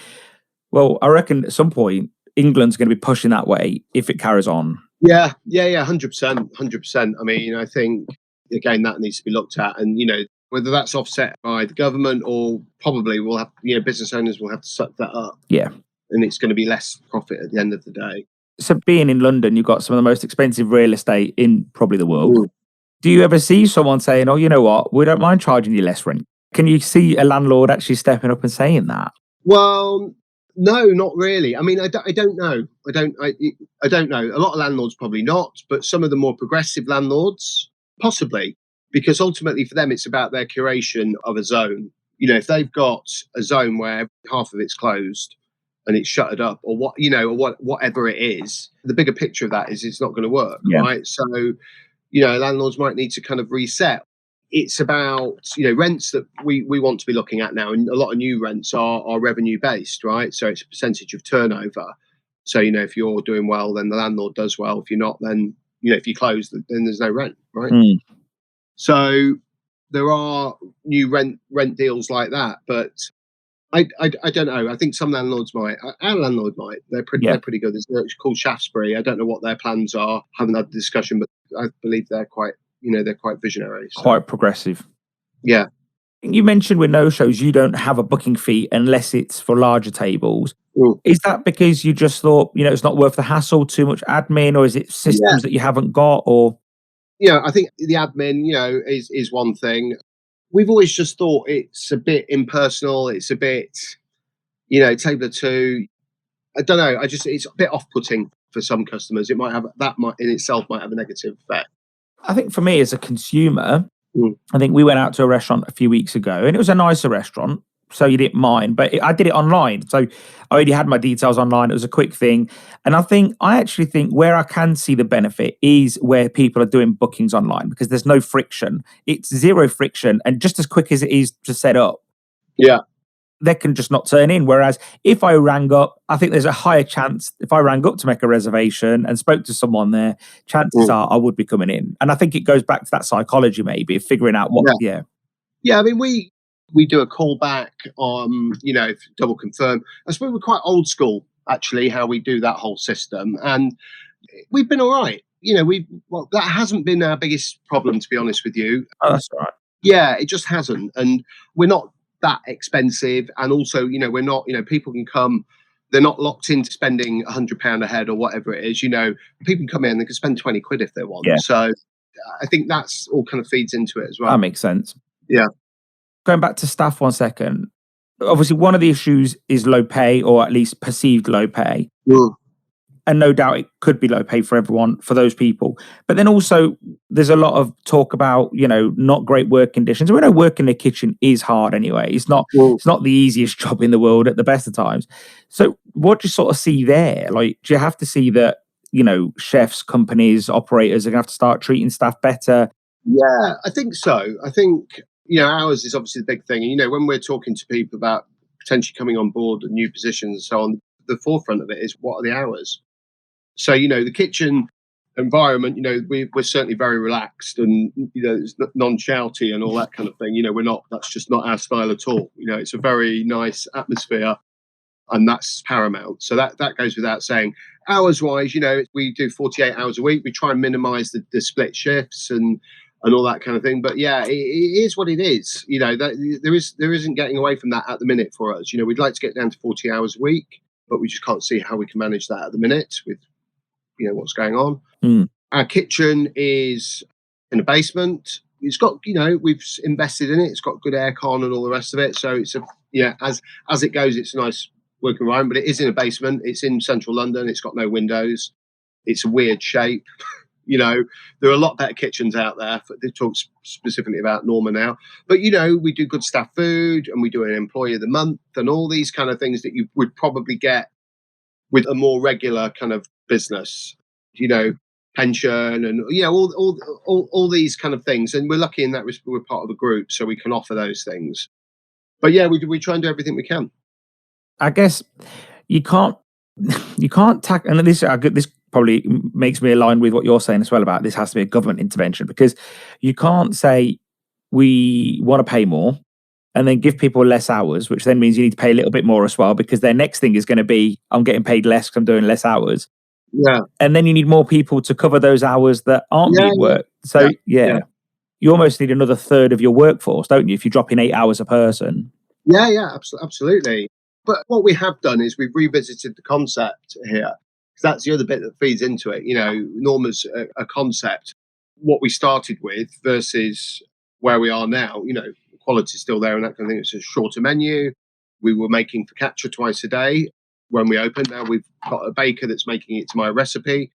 well, I reckon at some point England's going to be pushing that way if it carries on. Yeah, 100%. I mean, I think, again, that needs to be looked at, and, whether that's offset by the government or probably we'll have, business owners will have to suck that up. Yeah. And it's going to be less profit at the end of the day. So being in London, you've got some of the most expensive real estate in probably the world. Do you ever see someone saying, oh, you know what, we don't mind charging you less rent? Can you see a landlord actually stepping up and saying that? Well, no, not really. I mean, I don't know. I don't know. A lot of landlords probably not, but some of the more progressive landlords, possibly. Because ultimately for them, it's about their curation of a zone. If they've got a zone where half of it's closed and it's shuttered up, or whatever it is, the bigger picture of that is it's not going to work, right? So, landlords might need to kind of reset. It's about, rents that we want to be looking at now. And a lot of new rents are revenue based, right? So it's a percentage of turnover. So, if you're doing well, then the landlord does well. If you're not, then, if you close, then there's no rent, right? So there are new rent deals like that, but I don't know. I think some landlords might. Our landlord might. They're pretty good. There's a called Shaftesbury. I don't know what their plans are. Haven't had the discussion, but I believe they're quite visionary. So. Quite progressive. Yeah. You mentioned with no-shows, you don't have a booking fee unless it's for larger tables. Is that because you just thought, it's not worth the hassle, too much admin, or is it systems that you haven't got, or? I think the admin, is one thing. We've always just thought it's a bit impersonal. It's a bit, table of two. I don't know. It's a bit off-putting for some customers. It might have in itself might have a negative effect. I think for me as a consumer, I think we went out to a restaurant a few weeks ago and it was a nicer restaurant, so you didn't mind. But I did it online. So I already had my details online. It was a quick thing. And I actually think where I can see the benefit is where people are doing bookings online, because there's no friction. It's zero friction. And just as quick as it is to set up, Yeah. they can just not turn in. Whereas if I rang up, I think there's a higher chance if I rang up to make a reservation and spoke to someone there, chances are I would be coming in. And I think it goes back to that psychology, maybe, of figuring out what, Yeah, I mean, we do a call back on, double confirm. I suppose we're quite old school, actually, how we do that whole system. And we've been all right. That hasn't been our biggest problem, to be honest with you. Oh, that's all right. Yeah, it just hasn't. And we're not that expensive. And also, we're not, people can come, they're not locked into spending £100 a head or whatever it is. People can come in, they can spend 20 quid if they want. Yeah. So I think that's all kind of feeds into it as well. That makes sense. Yeah. Going back to staff 1 second. Obviously, one of the issues is low pay, or at least perceived low pay. And no doubt it could be low pay for everyone, for those people. But then also there's a lot of talk about, not great work conditions. We know work in the kitchen is hard anyway. It's not the easiest job in the world at the best of times. So what do you sort of see there? Like, do you have to see that, chefs, companies, operators are going to have to start treating staff better? Yeah, I think so. I think, hours is obviously the big thing. And, when we're talking to people about potentially coming on board and new positions and so on, the forefront of it is, what are the hours? So, the kitchen environment, we're certainly very relaxed and, it's non-shouty and all that kind of thing. That's just not our style at all. It's a very nice atmosphere and that's paramount. So that goes without saying. Hours wise, we do 48 hours a week. We try and minimize the split shifts and all that kind of thing. But yeah, it is what it is. There isn't getting away from that at the minute for us. We'd like to get down to 40 hours a week, but we just can't see how we can manage that at the minute with what's going on. Our kitchen is in a basement. It's got, we've invested in it. It's got good aircon and all the rest of it. So it's as it goes, it's a nice working environment, but it is in a basement. It's in central London. It's got no windows. It's a weird shape. There are a lot better kitchens out there. They talk specifically about Norma now. But, we do good staff food and we do an employee of the month and all these kind of things that you would probably get with a more regular kind of business, pension and, all these kind of things. And we're lucky in that we're part of a group, so we can offer those things. But yeah, we try and do everything we can. I guess you can't tackle, and this probably makes me align with what you're saying as well about this has to be a government intervention, because you can't say we want to pay more and then give people less hours, which then means you need to pay a little bit more as well, because their next thing is going to be, I'm getting paid less because I'm doing less hours. Yeah. And then you need more people to cover those hours that aren't being worked. So you almost need another third of your workforce, don't you, if you drop in 8 hours a person? Yeah, absolutely. But what we have done is we've revisited the concept here. That's the other bit that feeds into it. Norma's a concept. What we started with versus where we are now, the quality's still there and that kind of thing. It's a shorter menu. We were making focaccia twice a day when we opened. Now we've got a baker that's making it to my recipe.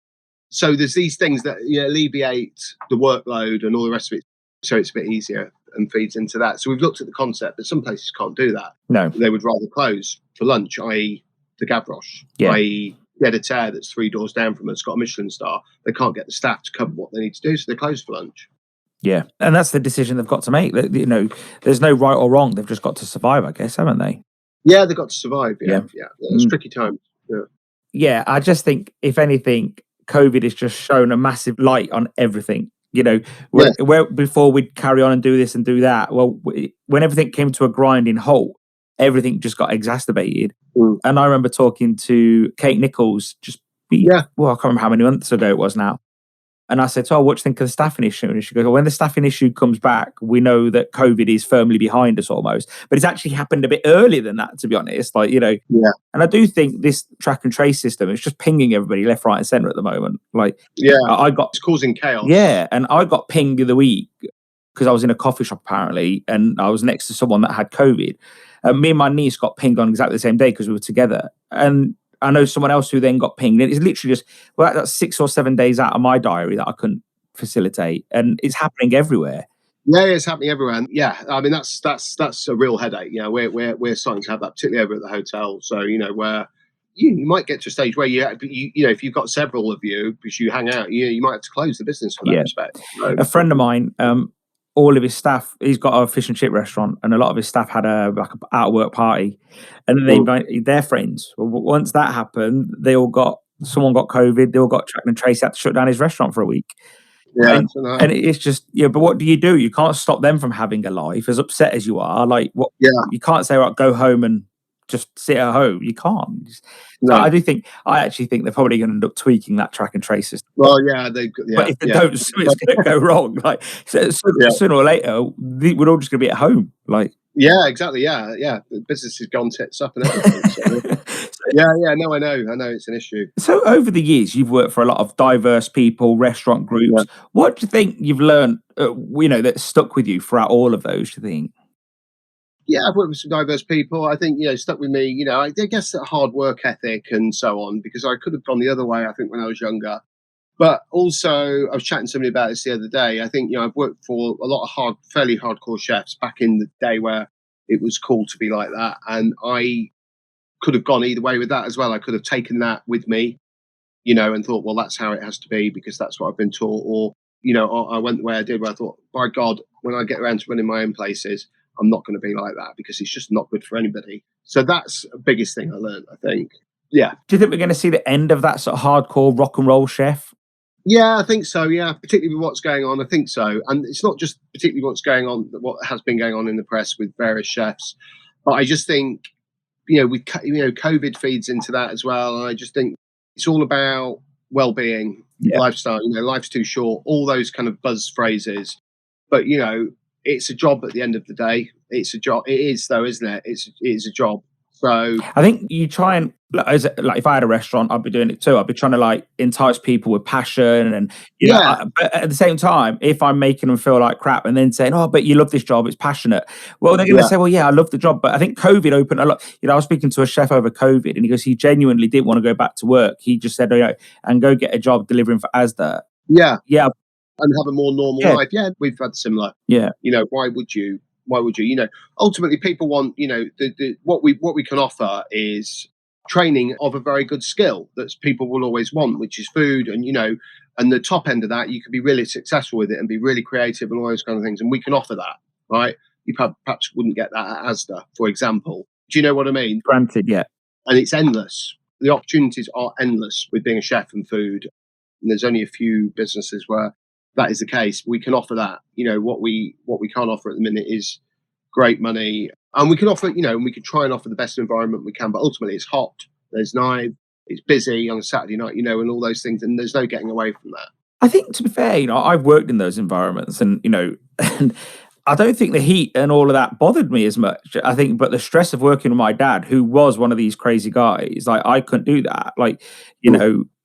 So there's these things that alleviate the workload and all the rest of it. So it's a bit easier and feeds into that. So we've looked at the concept, but some places can't do that. No. They would rather close for lunch, i.e. the Gavroche, i.e. the editor that's 3 doors down from us, got a Michelin star. They can't get the staff to cover what they need to do, so they close for lunch. Yeah, and that's the decision they've got to make. There's no right or wrong. They've just got to survive, I guess, haven't they? Yeah, they've got to survive. Yeah. It's tricky times. Yeah, I just think, if anything, COVID has just shown a massive light on everything. Where before we'd carry on and do this and do that. Well, when everything came to a grinding halt, everything just got exacerbated. And I remember talking to Kate Nichols I can't remember how many months ago it was now. And I said, what do you think of the staffing issue? And she goes, when the staffing issue comes back, we know that COVID is firmly behind us almost. But it's actually happened a bit earlier than that, to be honest. And I do think this track and trace system is just pinging everybody left, right and centre at the moment. It's causing chaos. Yeah, and I got pinged the other week because I was in a coffee shop apparently, and I was next to someone that had COVID. Me and my niece got pinged on exactly the same day because we were together. And I know someone else who then got pinged. And it's literally just, that's 6 or 7 days out of my diary that I couldn't facilitate. And it's happening everywhere. Yeah, it's happening everywhere. And yeah, I mean that's a real headache. You know, we're starting to have that, particularly over at the hotel. So where you might get to a stage where if you've got several of you because you hang out, you might have to close the business for that Yeah. respect. So, A friend of mine, all of his staff, he's got a fish and chip restaurant, and a lot of his staff had a out of work party, and then they invited their friends. Well, once that happened, someone got COVID, they all got tracked and traced, had to shut down his restaurant for a week. yeah, And it's just, but what do? You can't stop them from having a life, as upset as you are. Like, what? yeah, You can't say, right, go home and just sit at home. You can't. So no. I actually think they're probably going to end up tweaking that track and trace system. Well, yeah, But if they don't, it's going to go wrong. Like, sooner or later, we're all just going to be at home. Like, yeah, exactly. Yeah, the business has gone tits up and everything. So, no, I know it's an issue. So over the years, you've worked for a lot of diverse people, restaurant groups. Yeah. What do you think you've learned, that stuck with you throughout all of those, do you think? Yeah, I've worked with some diverse people. I think, stuck with me, I guess that hard work ethic and so on, because I could have gone the other way, I think, when I was younger. But also, I was chatting to somebody about this the other day. I think, I've worked for a lot of fairly hardcore chefs back in the day where it was cool to be like that. And I could have gone either way with that as well. I could have taken that with me, and thought, well, that's how it has to be because that's what I've been taught. Or, I went the way I did where I thought, by God, when I get around to running my own places, I'm not going to be like that because it's just not good for anybody. So that's the biggest thing I learned, I think. Yeah. Do you think we're going to see the end of that sort of hardcore rock and roll chef? Yeah, I think so. Yeah, particularly with what's going on, I think so. And it's not just particularly what's going on, what has been going on in the press with various chefs, but I just think, COVID feeds into that as well. And I just think it's all about well-being, lifestyle. Life's too short. All those kind of buzz phrases, but it's a job at the end of the day. It's a job. It is though, isn't it? It's a job. So I think you try and if I had a restaurant, I'd be doing it too. I'd be trying to entice people with passion, and but at the same time, if I'm making them feel like crap and then saying, "Oh, but you love this job, it's passionate," well, they're going to say, "Well, yeah, I love the job." But I think COVID opened a lot. I was speaking to a chef over COVID, and he goes, he genuinely didn't want to go back to work. He just said, and go get a job delivering for Asda. Yeah, and have a more normal life. Yeah, we've had similar. Yeah, why would you? Ultimately people want, what we can offer is training of a very good skill that people will always want, which is food. And, and the top end of that, you can be really successful with it and be really creative and all those kind of things. And we can offer that, right? You perhaps wouldn't get that at Asda, for example. Do you know what I mean? Granted, yeah. And it's endless. The opportunities are endless with being a chef and food. And there's only a few businesses where that is the case. We can offer that. What we can't offer at the minute is great money, and we can offer, and we can try and offer the best environment we can. But ultimately, it's hot. There's knife. It's busy on a Saturday night, and all those things. And there's no getting away from that. I think, to be fair, I've worked in those environments, and and I don't think the heat and all of that bothered me as much. I think, but the stress of working with my dad, who was one of these crazy guys, I couldn't do that.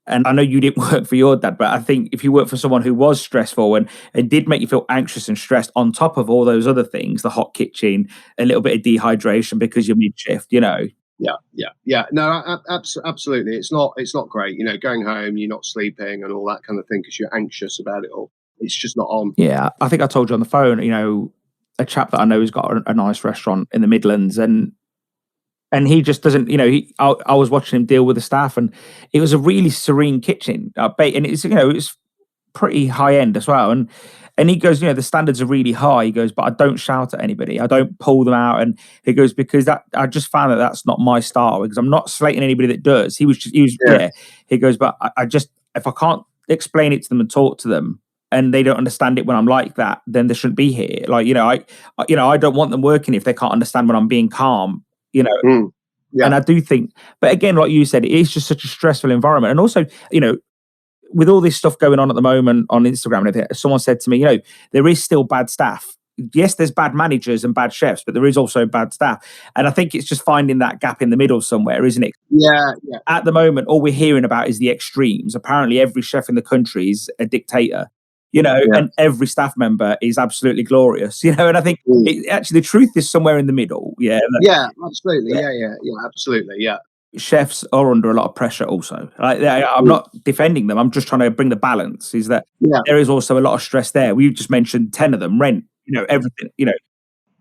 And I know you didn't work for your dad, but I think if you work for someone who was stressful and did make you feel anxious and stressed on top of all those other things, the hot kitchen, a little bit of dehydration because you're mid-shift, Yeah. No, absolutely. It's not great. Going home, you're not sleeping and all that kind of thing because you're anxious about it all. It's just not on. Yeah. I think I told you on the phone, a chap that I know has got a nice restaurant in the Midlands, and he just doesn't, I was watching him deal with the staff, and it was a really serene kitchen. And it's, it's pretty high end as well. And he goes, the standards are really high. He goes, but I don't shout at anybody. I don't pull them out. And he goes, because I just found that that's not my style, because I'm not slating anybody that does. He was He goes, but I just, if I can't explain it to them and talk to them, and they don't understand it when I'm like that, then they shouldn't be here. I don't want them working if they can't understand when I'm being calm. And I do think, but again, like you said, it is just such a stressful environment. And also, with all this stuff going on at the moment on Instagram and everything, someone said to me, there is still bad staff. Yes, there's bad managers and bad chefs, but there is also bad staff. And I think it's just finding that gap in the middle somewhere, isn't it? Yeah. At the moment, all we're hearing about is the extremes. Apparently, every chef in the country is a dictator. And every staff member is absolutely glorious, and I think actually the truth is somewhere in the middle. Yeah. Yeah, absolutely. Yeah, absolutely. Yeah. Chefs are under a lot of pressure also. I'm not defending them. I'm just trying to bring the balance, is that there is also a lot of stress there. We just mentioned 10 of them, rent, everything,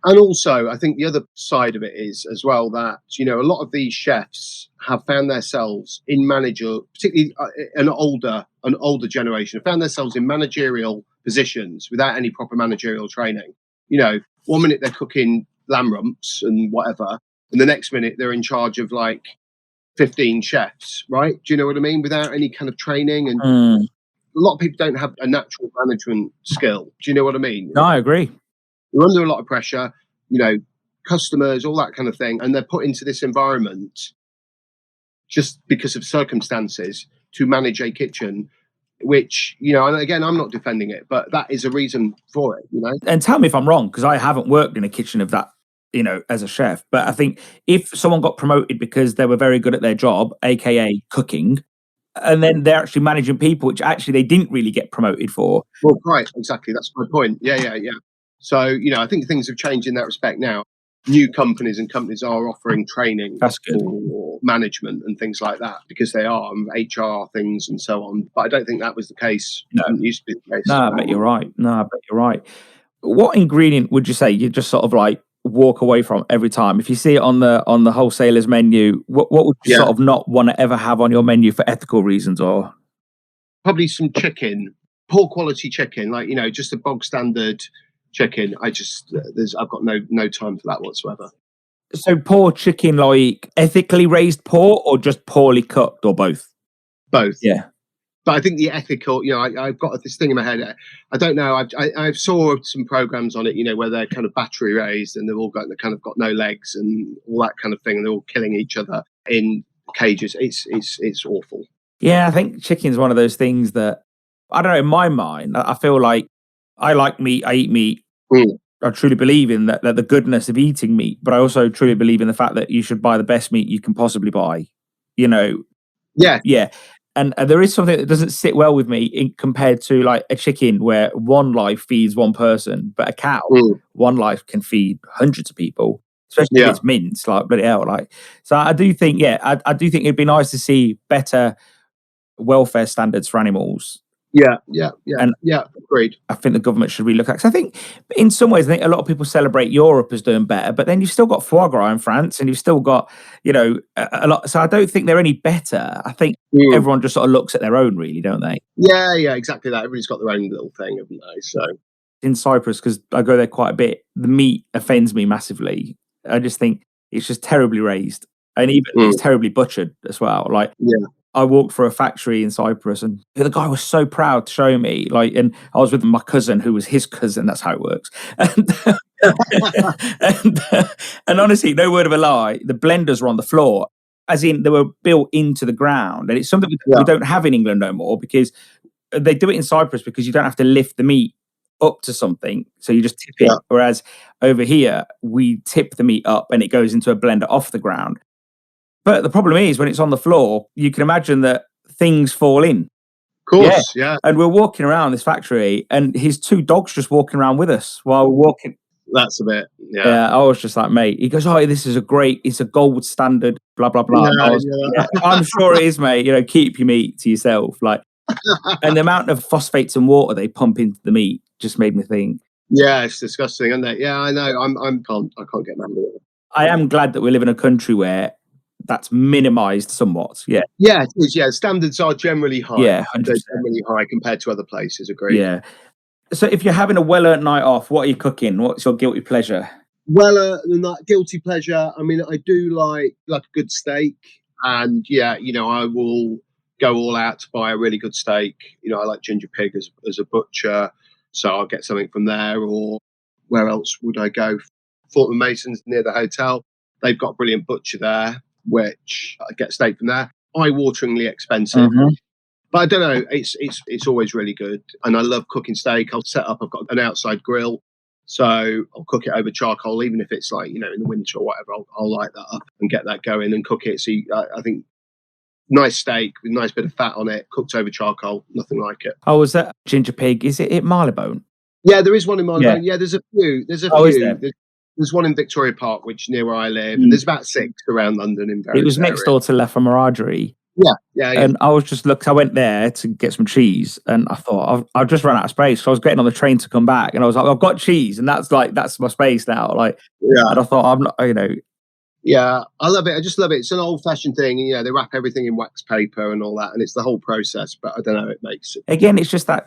And also, I think the other side of it is as well that, a lot of these chefs have found themselves in particularly an older generation, have found themselves in managerial positions without any proper managerial training. 1 minute they're cooking lamb rumps and whatever, and the next minute they're in charge of like 15 chefs, right? Do you know what I mean? Without any kind of training. And a lot of people don't have a natural management skill. Do you know what I mean? No, I agree. You're under a lot of pressure, customers, all that kind of thing. And they're put into this environment just because of circumstances to manage a kitchen, which, and again, I'm not defending it, but that is a reason for it, And tell me if I'm wrong, because I haven't worked in a kitchen of that, as a chef. But I think if someone got promoted because they were very good at their job, aka cooking, and then they're actually managing people, which actually they didn't really get promoted for. Well, right, exactly. That's my point. Yeah. So, I think things have changed in that respect now. New companies are offering training for management and things like that because they are HR things and so on. But I don't think that was the case. No. It used to be the case. No, I bet you're right. What ingredient would you say you just sort of like walk away from every time? If you see it on the wholesaler's menu, what would you sort of not want to ever have on your menu for ethical reasons? Or probably some chicken, poor quality chicken, like, just a bog standard chicken. I've got no time for that whatsoever. So poor chicken, like ethically raised poor, or just poorly cooked, or both? Both. Yeah. But I think the ethical, I've got this thing in my head. I don't know. I saw some programs on it, where they're kind of battery raised and they've kind of got no legs and all that kind of thing, and they're all killing each other in cages. It's awful. Yeah, I think chicken's one of those things that, I don't know, in my mind, I feel like I like meat, I eat meat. I truly believe in that the goodness of eating meat, but I also truly believe in the fact that you should buy the best meat you can possibly buy. Yeah. And there is something that doesn't sit well with me compared to like a chicken where one life feeds one person, but a cow, one life can feed hundreds of people, especially if it's minced, like bloody hell. Like, so I do think, I do think it'd be nice to see better welfare standards for animals. Yeah, agreed. I think the government should relook at. Because I think, in some ways, I think a lot of people celebrate Europe as doing better, but then you've still got foie gras in France, and you've still got, a lot. So I don't think they're any better. I think everyone just sort of looks at their own, really, don't they? Yeah, exactly that. Everybody's got their own little thing, haven't they? So in Cyprus, because I go there quite a bit, the meat offends me massively. I just think it's just terribly raised, and even it's terribly butchered as well. Like, I walked for a factory in Cyprus, and the guy was so proud to show me, and I was with my cousin who was his cousin. That's how it works. And honestly, no word of a lie, the blenders were on the floor, as in they were built into the ground. And it's something we don't have in England no more, because they do it in Cyprus because you don't have to lift the meat up to something. So you just tip it. Whereas over here, we tip the meat up and it goes into a blender off the ground. But the problem is, when it's on the floor, you can imagine that things fall in. Of course, yeah. And we're walking around this factory, and his two dogs just walking around with us while we're walking. That's a bit, I was just like, mate. He goes, "Oh, this is it's a gold standard, blah blah blah." I'm sure it is, mate. Keep your meat to yourself, like. And the amount of phosphates and water they pump into the meat just made me think. Yeah, it's disgusting, isn't it? Yeah, I know. I can't get mad at it. I am glad that we live in a country where that's minimised somewhat. Yeah, it is. Yeah, standards are generally high. Yeah, 100%. They're generally high compared to other places. Agreed. Yeah. So, if you're having a well-earned night off, what are you cooking? What's your guilty pleasure? Guilty pleasure. I mean, I do like a good steak, and I will go all out to buy a really good steak. I like ginger pig as a butcher, so I'll get something from there. Or where else would I go? Fortnum Mason's near the hotel. They've got a brilliant butcher there, which I get steak from there. Eye-wateringly expensive, but I don't know. It's always really good, and I love cooking steak. I've got an outside grill, so I'll cook it over charcoal, even if it's like in the winter or whatever. I'll light that up and get that going and cook it. So I think nice steak with a nice bit of fat on it, cooked over charcoal, nothing like it. Oh, is that ginger pig? Is it Marylebone? Yeah, there is one in Marylebone. Yeah, there's a few. There's a few. Is there? There's one in Victoria Park, which near where I live, and there's about 6 around London in various It was next door to La Famaragerie. Yeah. And I was just I went there to get some cheese, and I thought I've just run out of space. So I was getting on the train to come back, and I was like, I've got cheese, and that's my space now. And I thought, I'm not. Yeah, I love it. I just love it. It's an old-fashioned thing. They wrap everything in wax paper and all that, and it's the whole process. But I don't know, it makes it. Again, it's just that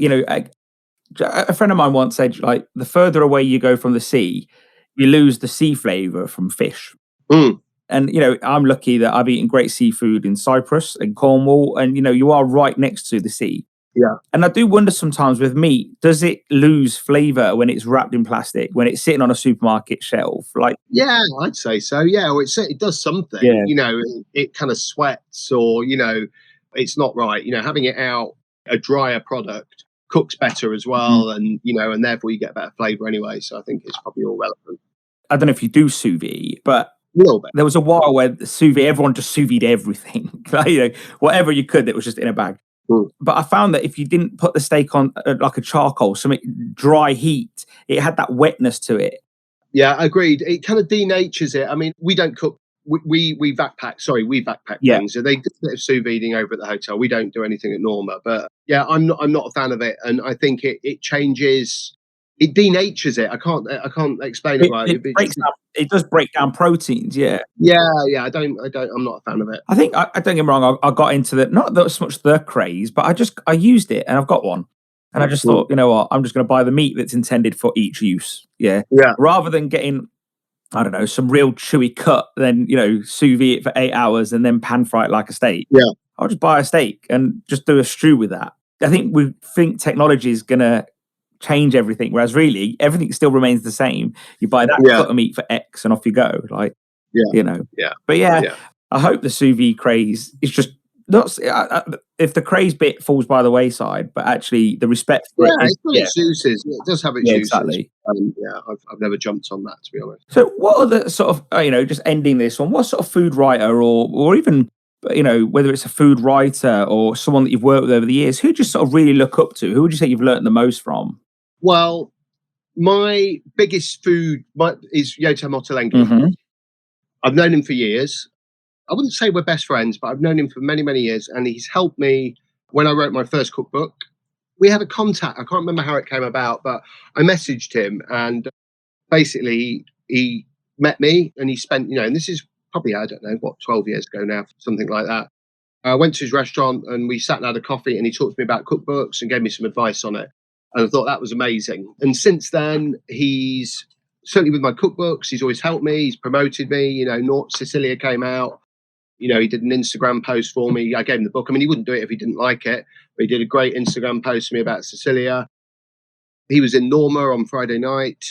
a friend of mine once said, the further away you go from the sea, you lose the sea flavour from fish. Mm. And, I'm lucky that I've eaten great seafood in Cyprus and Cornwall, and, you are right next to the sea. Yeah. And I do wonder sometimes with meat, does it lose flavour when it's wrapped in plastic, when it's sitting on a supermarket shelf? Yeah, I'd say so. Yeah, or it does something. Yeah. It kind of sweats, or it's not right. Having it out, a drier product cooks better as well, and and therefore you get better flavour anyway. So I think it's probably all relevant. I don't know if you do sous vide, but A little bit. there was a while where the sous vide, everyone just sous vide everything. Whatever you could, it was just in a bag. Mm. But I found that if you didn't put the steak on like a charcoal, something dry heat, it had that wetness to it. Yeah, agreed. It kind of denatures it. I mean, we don't cook. We backpack. Sorry, we backpack things. So they do a bit of sous videing over at the hotel. We don't do anything at Norma. But yeah, I'm not a fan of it, and I think it changes. It denatures it. I can't explain it right. It does break down proteins. Yeah. Yeah. I'm not a fan of it. I think I don't get me wrong. I got into not so much the craze, but I used it, and I've got one. And I just thought, you know what? I'm just going to buy the meat that's intended for each use. Yeah. Rather than getting, I don't know, some real chewy cut, then, sous vide it for 8 hours and then pan fry it like a steak. Yeah. I'll just buy a steak and just do a stew with that. I think we think technology is going to change everything, whereas really everything still remains the same. You buy that cut of meat for X and off you go. But I hope the sous vide craze is just not if the craze bit falls by the wayside, but actually the respect for its uses. It does have its uses. Exactly. I've never jumped on that, to be honest. So what are the sort of just ending this one, what sort of food writer or even whether it's a food writer or someone that you've worked with over the years, who do you sort of really look up to? Who would you say you've learned the most from? Well, my biggest food is Yotam Ottolenghi. Mm-hmm. I've known him for years. I wouldn't say we're best friends, but I've known him for many, many years, and he's helped me when I wrote my first cookbook. We had a contact. I can't remember how it came about, but I messaged him, and basically he met me, and he spent, and this is probably, I don't know, 12 years ago now, something like that. I went to his restaurant, and we sat and had a coffee, and he talked to me about cookbooks and gave me some advice on it. And I thought that was amazing. And since then, he's certainly with my cookbooks, he's always helped me. He's promoted me. Sicilia came out. He did an Instagram post for me. I gave him the book. I mean, he wouldn't do it if he didn't like it, but he did a great Instagram post for me about Sicilia. He was in Norma on Friday night.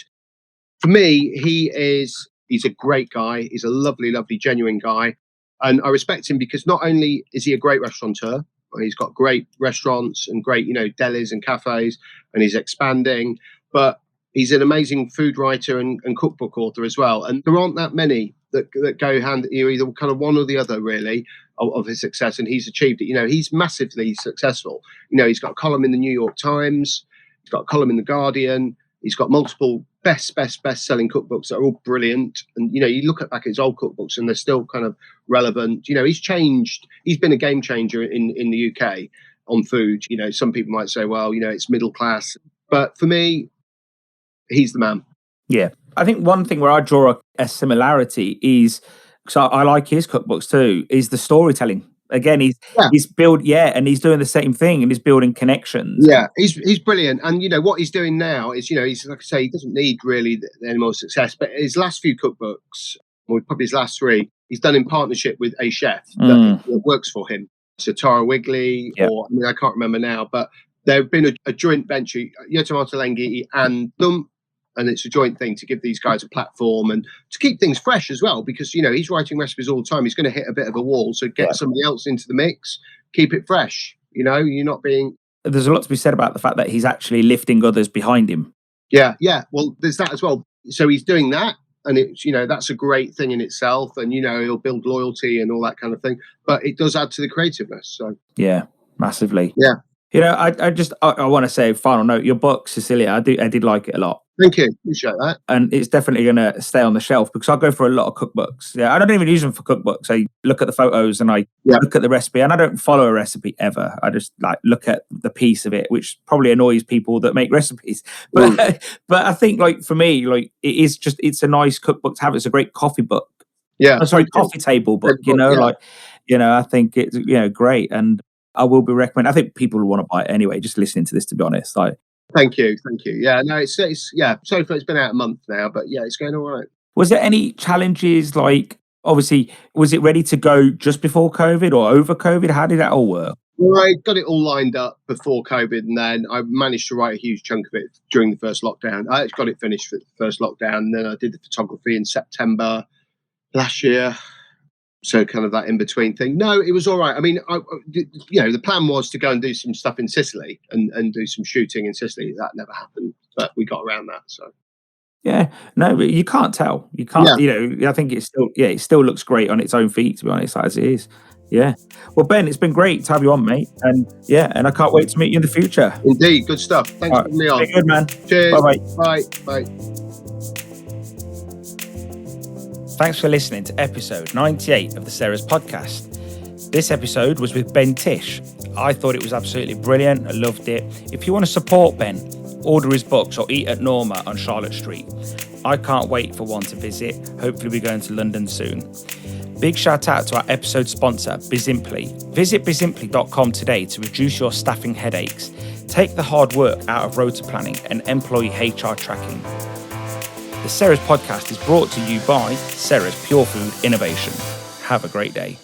For me, he's a great guy. He's a lovely, lovely, genuine guy. And I respect him because not only is he a great restaurateur, he's got great restaurants and great, delis and cafes, and he's expanding, but he's an amazing food writer and cookbook author as well. And there aren't that many that go hand, either kind of one or the other, really, of his success. And he's achieved it. He's massively successful. He's got a column in the New York Times. He's got a column in the Guardian. He's got multiple best-selling cookbooks that are all brilliant. And, you look back at his old cookbooks and they're still kind of relevant. He's changed. He's been a game changer in the UK on food. Some people might say, well, it's middle class. But for me, he's the man. Yeah. I think one thing where I draw a similarity is, because I like his cookbooks too, is the storytelling. Again, he's and he's doing the same thing, and he's building connections. Yeah, he's brilliant. And what he's doing now is, he's, like I say, he doesn't need really any more success. But his last few cookbooks, or probably his last three, he's done in partnership with a chef that works for him. So Tara Wigley, or I can't remember now, but there have been a joint venture, Yotam Ottolenghi and them. And it's a joint thing to give these guys a platform and to keep things fresh as well, because, he's writing recipes all the time. He's going to hit a bit of a wall. So get somebody else into the mix, keep it fresh. You're not being... There's a lot to be said about the fact that he's actually lifting others behind him. Yeah. Well, there's that as well. So he's doing that. And it's, that's a great thing in itself. And, he'll build loyalty and all that kind of thing. But it does add to the creativeness. So yeah, massively. Yeah. I want to say, final note, your book, Sicilia, I did like it a lot. Thank you. Appreciate that. And it's definitely going to stay on the shelf because I go for a lot of cookbooks. Yeah, I don't even use them for cookbooks. I look at the photos and I look at the recipe, and I don't follow a recipe ever. I just like look at the piece of it, which probably annoys people that make recipes. But but I think like for me, like it's a nice cookbook to have. It's a great coffee book. Yeah. Oh, sorry, coffee table book. I think it's great, and I will be recommending. I think people will want to buy it anyway. Just listening to this, to be honest, like. Thank you. Yeah, no, it's so far it's been out a month now, but yeah, it's going all right. Was there any challenges? Like, obviously, was it ready to go just before COVID or over COVID? How did that all work? Well, I got it all lined up before COVID, and then I managed to write a huge chunk of it during the first lockdown. I got it finished for the first lockdown, and then I did the photography in September last year. So kind of that in-between thing. No, it was all right. I mean, the plan was to go and do some stuff in Sicily and do some shooting in Sicily. That never happened, but we got around that. So yeah, no, but you can't tell. You can't. I think it still looks great on its own feet, to be honest, as it is. Yeah. Well, Ben, it's been great to have you on, mate. And I can't wait to meet you in the future. Indeed, good stuff. Thanks for having me on. Be good, man. Cheers. Bye. Bye. Thanks for listening to episode 98 of the Ceres podcast. This episode was with Ben Tish. I thought it was absolutely brilliant. I loved it. If you want to support Ben, order his books or eat at Norma on Charlotte Street. I can't wait for one to visit. Hopefully we're going to London soon. Big shout out to our episode sponsor, Bizimply. Visit bizimply.com today to reduce your staffing headaches. Take the hard work out of rota planning and employee HR tracking. The Ceres podcast is brought to you by Ceres Pure Food Innovation. Have a great day.